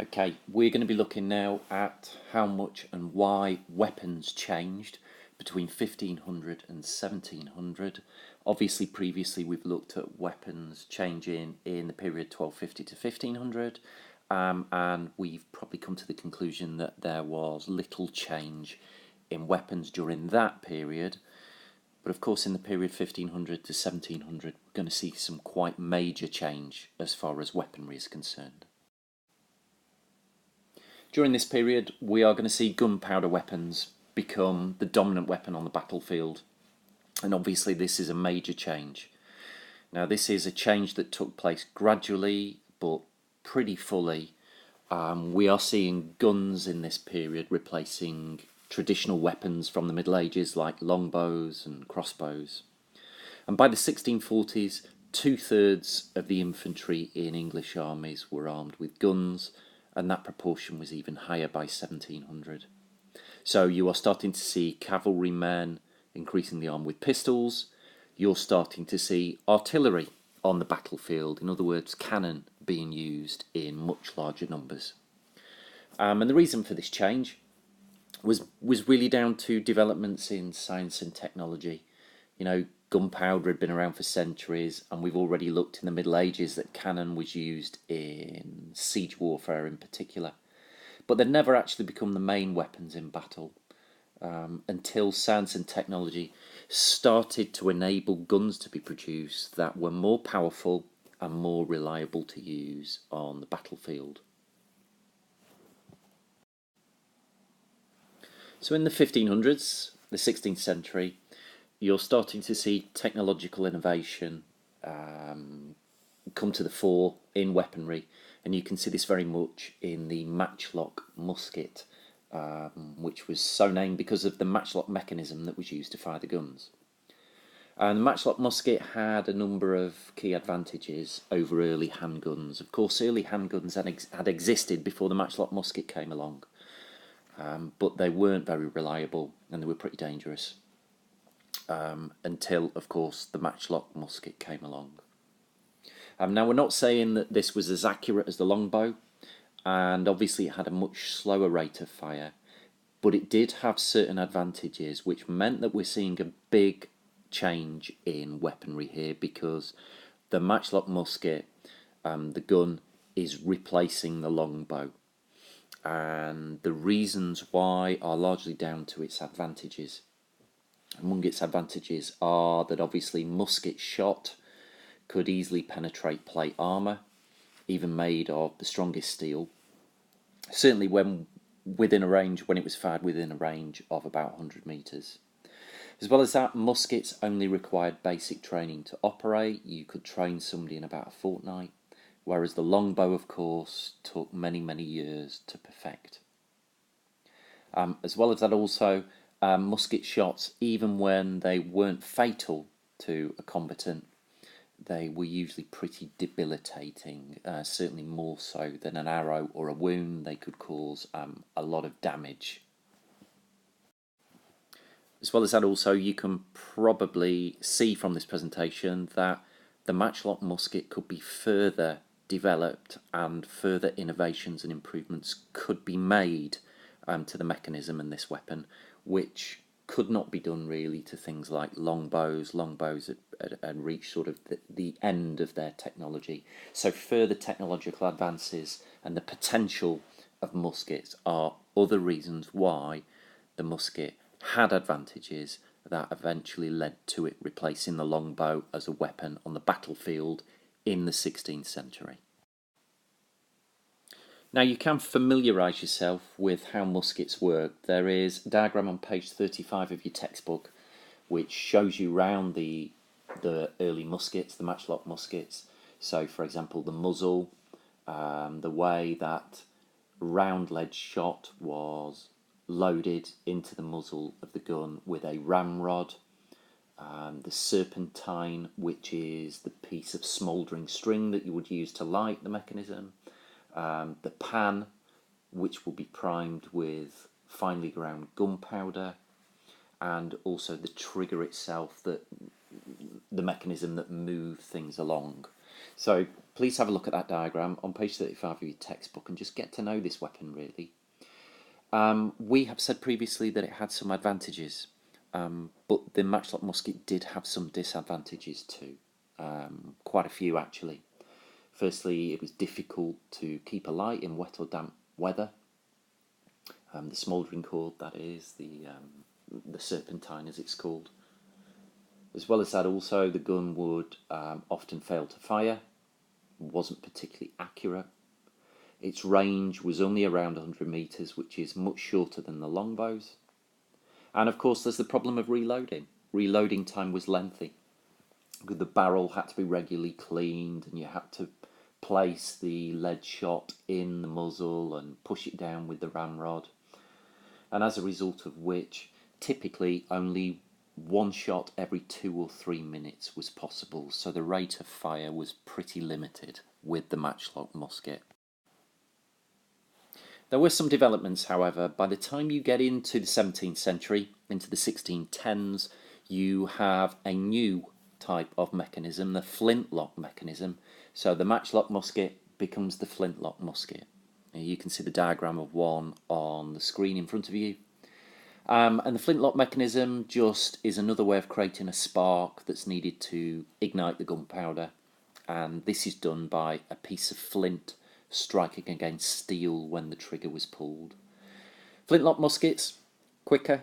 Okay, we're going to be looking now at how much and why weapons changed between 1500 and 1700. Obviously, previously we've looked at weapons changing in the period 1250 to 1500, and we've probably come to the conclusion that there was little change in weapons during that period. But of course, in the period 1500 to 1700, we're going to see some quite major change as far as weaponry is concerned. During this period, we are going to see gunpowder weapons become the dominant weapon on the battlefield. And obviously this is a major change. Now this is a change that took place gradually but pretty fully. We are seeing guns in this period replacing traditional weapons from the Middle Ages like longbows and crossbows. And by the 1640s, 2/3 of the infantry in English armies were armed with guns, and that proportion was even higher by 1700. So you are starting to see cavalrymen increasingly armed with pistols. You're starting to see artillery on the battlefield, in other words, cannon being used in much larger numbers. And the reason for this change was really down to developments in science and technology. You know, gunpowder had been around for centuries, and we've already looked in the Middle Ages that cannon was used in siege warfare in particular. But they'd never actually become the main weapons in battle until science and technology started to enable guns to be produced that were more powerful and more reliable to use on the battlefield. So in the 1500s, the 16th century, you're starting to see technological innovation come to the fore in weaponry, and you can see this very much in the matchlock musket, which was so named because of the matchlock mechanism that was used to fire the guns. And the matchlock musket had a number of key advantages over early handguns. Of course, early handguns had existed before the matchlock musket came along, but they weren't very reliable and they were pretty dangerous. Until, of course, the matchlock musket came along. Now, we're not saying that this was as accurate as the longbow, and obviously it had a much slower rate of fire, but it did have certain advantages, which meant that we're seeing a big change in weaponry here, because the matchlock musket, the gun, is replacing the longbow. And the reasons why are largely down to its advantages. Among its advantages are that obviously musket shot could easily penetrate plate armour, even made of the strongest steel, certainly when it was fired within a range of about 100 metres. As well as that, muskets only required basic training to operate. You could train somebody in about a fortnight, whereas the longbow, of course, took many, many years to perfect. As well as that also, musket shots, even when they weren't fatal to a combatant, they were usually pretty debilitating, certainly more so than an arrow or a wound. They could cause a lot of damage. As well as that also, you can probably see from this presentation that the matchlock musket could be further developed and further innovations and improvements could be made to the mechanism in this weapon, which could not be done really to things like longbows. Longbows had reached sort of the end of their technology. So further technological advances and the potential of muskets are other reasons why the musket had advantages that eventually led to it replacing the longbow as a weapon on the battlefield in the 16th century. Now you can familiarise yourself with how muskets work. There is a diagram on page 35 of your textbook which shows you round the early muskets, the matchlock muskets. So for example, the muzzle, the way that round-lead shot was loaded into the muzzle of the gun with a ramrod, the serpentine, which is the piece of smouldering string that you would use to light the mechanism, the pan, which will be primed with finely ground gunpowder, and also the trigger itself, that the mechanism that moves things along. So please have a look at that diagram on page 35 of your textbook and just get to know this weapon really. We have said previously that it had some advantages, but the matchlock musket did have some disadvantages too, quite a few actually. Firstly, it was difficult to keep alight in wet or damp weather. The smouldering cord, that is, the serpentine as it's called. As well as that, also the gun would often fail to fire, wasn't particularly accurate. Its range was only around 100 metres, which is much shorter than the longbows. And of course there's the problem of reloading. Reloading time was lengthy. The barrel had to be regularly cleaned, and you had to place the lead shot in the muzzle and push it down with the ramrod. And as a result of which, typically only one shot every 2 or 3 minutes was possible, so the rate of fire was pretty limited with the matchlock musket. There were some developments, however. By the time you get into the 17th century, into the 1610s, you have a new type of mechanism, the flintlock mechanism. So the matchlock musket becomes the flintlock musket. You can see the diagram of one on the screen in front of you. And the flintlock mechanism just is another way of creating a spark that's needed to ignite the gunpowder. And this is done by a piece of flint striking against steel when the trigger was pulled. Flintlock muskets, quicker,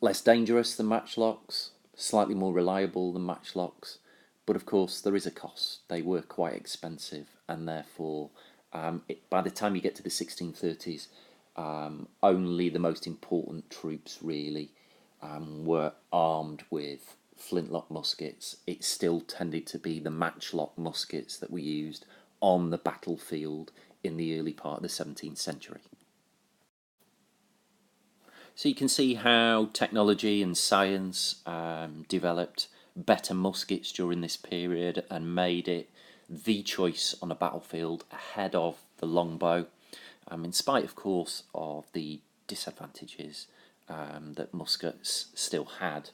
less dangerous than matchlocks, slightly more reliable than matchlocks, but of course there is a cost. They were quite expensive, and therefore by the time you get to the 1630s, only the most important troops really were armed with flintlock muskets. It still tended to be the matchlock muskets that were used on the battlefield in the early part of the 17th century. So you can see how technology and science developed better muskets during this period and made it the choice on a battlefield ahead of the longbow, in spite, of course, of the disadvantages that muskets still had.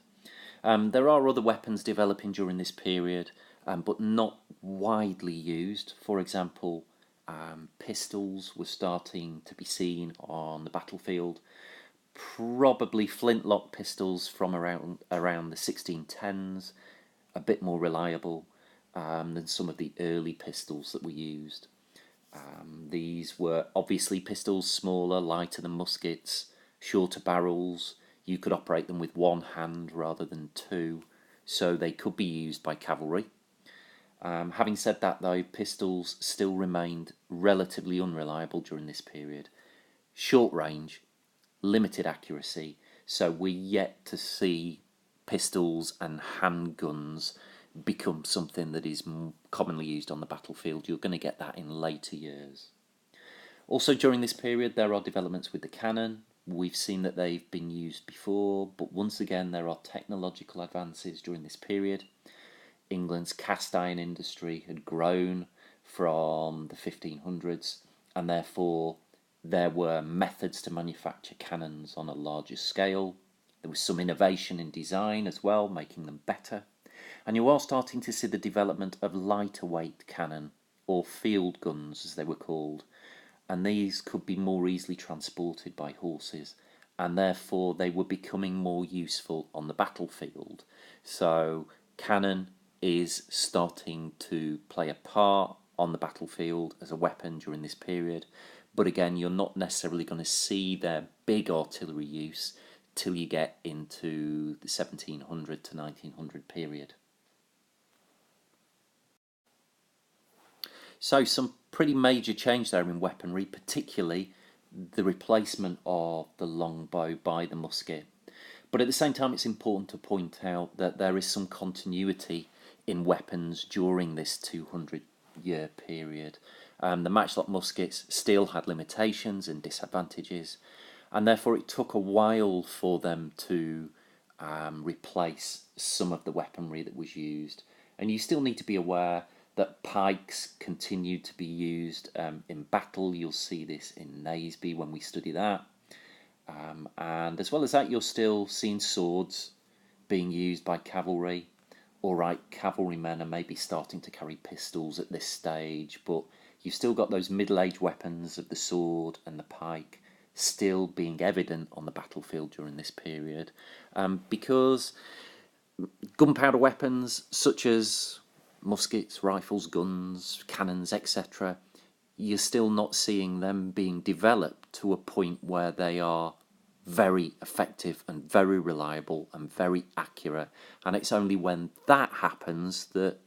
There are other weapons developing during this period, but not widely used. For example, pistols were starting to be seen on the battlefield. Probably flintlock pistols from around the 1610s, a bit more reliable than some of the early pistols that were used. These were obviously pistols smaller, lighter than muskets, shorter barrels. You could operate them with one hand rather than two, so they could be used by cavalry. Having said that though, pistols still remained relatively unreliable during this period. Short range, limited accuracy, so we're yet to see pistols and handguns become something that is commonly used on the battlefield. You're going to get that in later years. Also during this period there are developments with the cannon. We've seen that they've been used before, but once again there are technological advances during this period. England's cast iron industry had grown from the 1500s, and therefore there were methods to manufacture cannons on a larger scale. There was some innovation in design as well, making them better. And you are starting to see the development of lighter weight cannon, or field guns as they were called. And these could be more easily transported by horses, and therefore they were becoming more useful on the battlefield. So cannon is starting to play a part on the battlefield as a weapon during this period, but again you're not necessarily going to see their big artillery use till you get into the 1700 to 1900 period. So some pretty major change there in weaponry, particularly the replacement of the longbow by the musket. But at the same time it's important to point out that there is some continuity in weapons during this 200-year period. The matchlock muskets still had limitations and disadvantages, and therefore it took a while for them to replace some of the weaponry that was used. And you still need to be aware that pikes continued to be used in battle. You'll see this in Naseby when we study that. And as well as that, you're still seeing swords being used by cavalry. all right, cavalrymen are maybe starting to carry pistols at this stage, but you've still got those middle-aged weapons of the sword and the pike still being evident on the battlefield during this period, because gunpowder weapons such as muskets, rifles, guns, cannons, etc., you're still not seeing them being developed to a point where they are very effective and very reliable and very accurate. And it's only when that happens that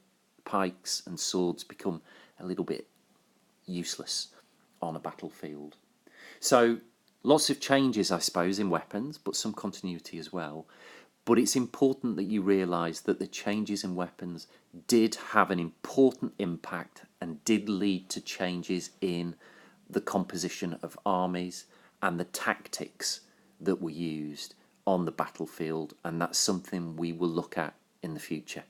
pikes and swords become a little bit useless on a battlefield. So lots of changes, I suppose, in weapons, but some continuity as well. But it's important that you realise that the changes in weapons did have an important impact and did lead to changes in the composition of armies and the tactics that were used on the battlefield, and that's something we will look at in the future.